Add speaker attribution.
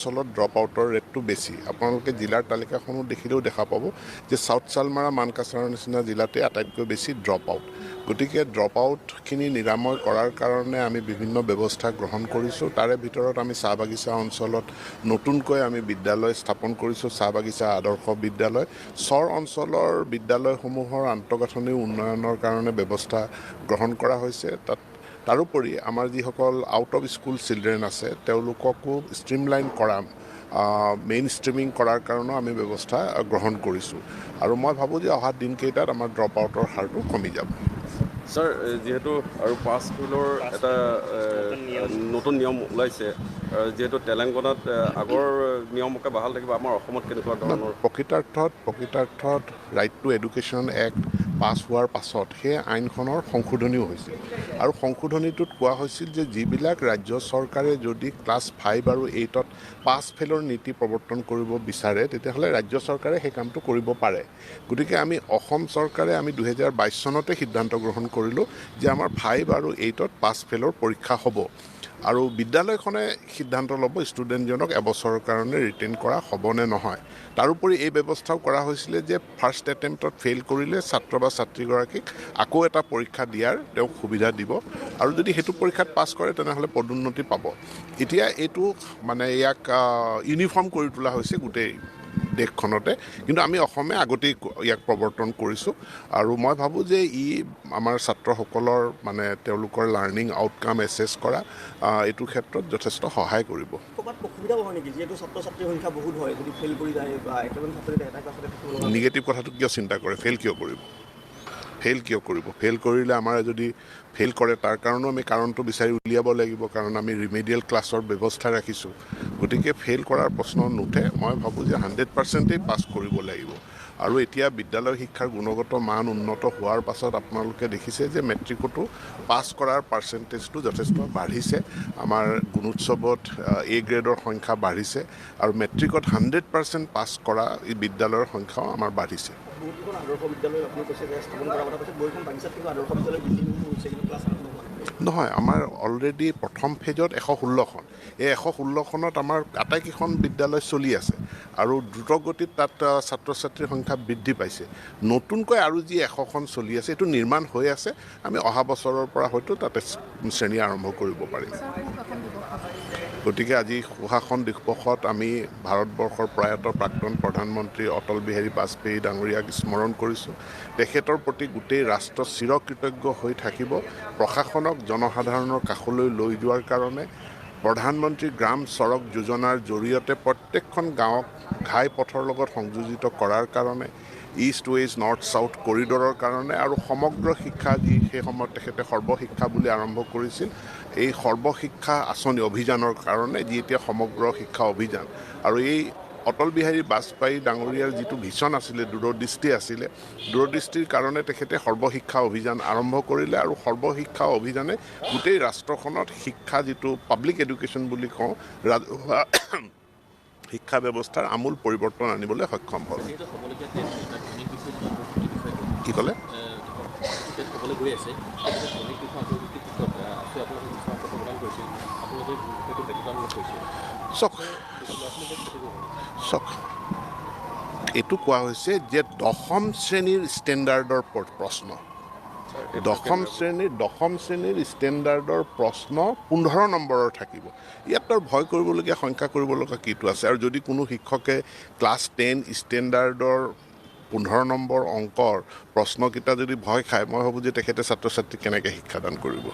Speaker 1: অঞ্চলত ড্ৰপ আউটৰ ৰেটটো বেছি আপোনালোকে জিলাৰ তালিকাখনো দেখিলেও দেখা পাব যে সাউথ চালমাৰা মানকাছাৰৰ নিচিনা জিলাতে আটাইতকৈ বেছি ড্ৰপ আউট গতিকে ড্ৰপ আউটখিনি নিৰাময় কৰাৰ কাৰণে আমি বিভিন্ন ব্যৱস্থা গ্ৰহণ কৰিছোঁ তাৰে ভিতৰত আমি চাহ বাগিচা অঞ্চলত নতুনকৈ আমি বিদ্যালয় স্থাপন কৰিছোঁ চাহ বাগিচা আদৰ্শ বিদ্যালয় চৰ অঞ্চলৰ বিদ্যালয়সমূহৰ আন্তঃগাঁথনি উন্নয়নৰ কাৰণে ব্যৱস্থা গ্ৰহণ কৰা হৈছে তাৰোপৰি আমাৰ যিসকল আউট অফ স্কুল চিলড্ৰেন আছে তেওঁলোককো ষ্ট্ৰীমলাইন কৰা মেইন ষ্ট্ৰীমিং কৰাৰ কাৰণেও আমি ব্যৱস্থা গ্ৰহণ কৰিছোঁ আৰু মই ভাবোঁ যে অহা দিনকেইটাত আমাৰ ড্ৰপ আউটৰ হাৰটো কমি যাব
Speaker 2: স্যাৰ যেহেতু আৰু পাছ ফেলৰ এটা নতুন নিয়ম ওলাইছে যেহেতু তেলেংগানাত আগৰ নিয়মকে বাহাল থাকিব আমাৰ অসমত কেনেকুৱা ধৰণৰ
Speaker 1: প্ৰকৃতাৰ্থত ৰাইট টু এডুকেশ্যন এক্ট পাছ হোৱাৰ পাছত সেই আইনখনৰ সংশোধনীও হৈছিল আৰু সংশোধনীটোত কোৱা হৈছিল যে যিবিলাক ৰাজ্য চৰকাৰে যদি ক্লাছ 5 আৰু 8ত পাছ ফেলৰ নীতি প্ৰৱৰ্তন কৰিব বিচাৰে তেতিয়াহ'লে ৰাজ্য চৰকাৰে সেই কামটো কৰিব পাৰে গতিকে আমি অসম চৰকাৰে আমি 2022 চনতে সিদ্ধান্ত গ্ৰহণ কৰিলোঁ যে আমাৰ 5 আৰু 8ত পাছ ফেলৰ পৰীক্ষা হ'ব আৰু বিদ্যালয়খনে সিদ্ধান্ত ল'ব ষ্টুডেণ্টজনক এবছৰৰ কাৰণে ৰিটেইন কৰা হ'ব নে নহয় তাৰোপৰি এই ব্যৱস্থাও কৰা হৈছিলে যে ফাৰ্ষ্ট এটেম্পটত ফেইল কৰিলে ছাত্ৰ বা ছাত্ৰীগৰাকীক আকৌ এটা পৰীক্ষা দিয়াৰ তেওঁক সুবিধা দিব আৰু যদি সেইটো পৰীক্ষাত পাছ কৰে তেনেহ'লে পদোন্নতি পাব এতিয়া এইটো মানে ইয়াক ইউনিফৰ্ম কৰি তোলা হৈছে গোটেই দেশখনতে কিন্তু আমি অসমে আগতেই ইয়াক প্ৰৱৰ্তন কৰিছোঁ আৰু মই ভাবোঁ যে ই আমাৰ ছাত্ৰসকলৰ মানে তেওঁলোকৰ লাৰ্ণিং আউটকাম এছেছ কৰা এইটো ক্ষেত্ৰত যথেষ্ট সহায় কৰিব নিগেটিভ কথাটো কিয় চিন্তা কৰে ফেইল কৰিলে আমাৰ যদি ফেইল কৰে তাৰ কাৰণেও আমি কাৰণটো বিচাৰি উলিয়াব লাগিব কাৰণ আমি ৰিমেডিয়েল ক্লাছৰ ব্যৱস্থা ৰাখিছোঁ গতিকে ফেইল কৰাৰ প্ৰশ্ন নুঠে মই ভাবোঁ যে 100%ই পাছ কৰিব লাগিব আৰু এতিয়া বিদ্যালয় শিক্ষাৰ গুণগত মান উন্নত হোৱাৰ পাছত আপোনালোকে দেখিছে যে মেট্ৰিকতো পাছ কৰাৰ পাৰ্চেণ্টেজটো যথেষ্ট বাঢ়িছে আমাৰ গুণোৎসৱত এ গ্ৰেডৰ সংখ্যা বাঢ়িছে আৰু মেট্ৰিকত 100% পাছ কৰা এই বিদ্যালয়ৰ সংখ্যাও আমাৰ বাঢ়িছে নহয় আমাৰ অলৰেডি প্ৰথম ফেজত 116খন এই 116খনত আমাৰ আটাইকেইখন বিদ্যালয় চলি আছে আৰু দ্ৰুতগতিত তাত ছাত্ৰ ছাত্ৰীৰ সংখ্যা বৃদ্ধি পাইছে নতুনকৈ আৰু যি 100খন চলি আছে এইটো নিৰ্মাণ হৈ আছে আমি অহা বছৰৰ পৰা হয়তো তাতে শ্ৰেণী আৰম্ভ কৰিব পাৰিম গতিকে আজি সুশাসন দিৱসত আমি ভাৰতবৰ্ষৰ প্ৰয়াত প্ৰাক্তন প্ৰধানমন্ত্ৰী অটল বিহাৰী বাজপেয়ী ডাঙৰীয়াক স্মৰণ কৰিছোঁ তেখেতৰ প্ৰতি গোটেই ৰাষ্ট্ৰ চিৰকৃতজ্ঞ হৈ থাকিব প্ৰশাসনক জনসাধাৰণৰ কাষলৈ লৈ যোৱাৰ কাৰণে প্ৰধানমন্ত্ৰী গ্ৰাম চড়ক যোজনাৰ জৰিয়তে প্ৰত্যেকখন গাঁৱক ঘাই পথৰ লগত সংযোজিত কৰাৰ কাৰণে ইষ্ট ৱেষ্ট নৰ্থ চাউথ কৰিডৰৰ কাৰণে আৰু সমগ্ৰ শিক্ষা যি সেই সময়ত তেখেতে সৰ্বশিক্ষা বুলি আৰম্ভ কৰিছিল এই সৰ্বশিক্ষা আঁচনি অভিযানৰ কাৰণে যি এতিয়া সমগ্ৰ শিক্ষা অভিযান আৰু এই অটল বিহাৰী বাজপেয়ী ডাঙৰীয়াৰ যিটো ভিছন আছিলে দূৰদৃষ্টিৰ কাৰণে তেখেতে সৰ্বশিক্ষা অভিযান আৰম্ভ কৰিলে আৰু সৰ্বশিক্ষা অভিযানে গোটেই ৰাষ্ট্ৰখনত শিক্ষা যিটো পাব্লিক এডুকেশ্যন বুলি কওঁ ৰাজহুৱা শিক্ষা ব্যৱস্থাৰ আমূল পৰিৱৰ্তন আনিবলৈ সক্ষম হ'ল কি ক'লে চাওক এইটো কোৱা হৈছে যে 10ম শ্ৰেণীৰ ষ্টেণ্ডাৰ্ডৰ প্ৰশ্ন 10ম শ্ৰেণীৰ ষ্টেণ্ডাৰ্ডৰ প্ৰশ্ন 15 নম্বৰৰ থাকিব ইয়াত তাৰ ভয় কৰিবলগীয়া সংখ্যা কৰিবলগীয়া কিটো আছে আৰু যদি কোনো শিক্ষকে ক্লাছ 10 ষ্টেণ্ডাৰ্ডৰ 15 নম্বৰ অংকৰ প্ৰশ্নকেইটা যদি ভয় খায় মই ভাবোঁ যে তেখেতে ছাত্ৰ ছাত্ৰীক কেনেকৈ শিক্ষাদান কৰিব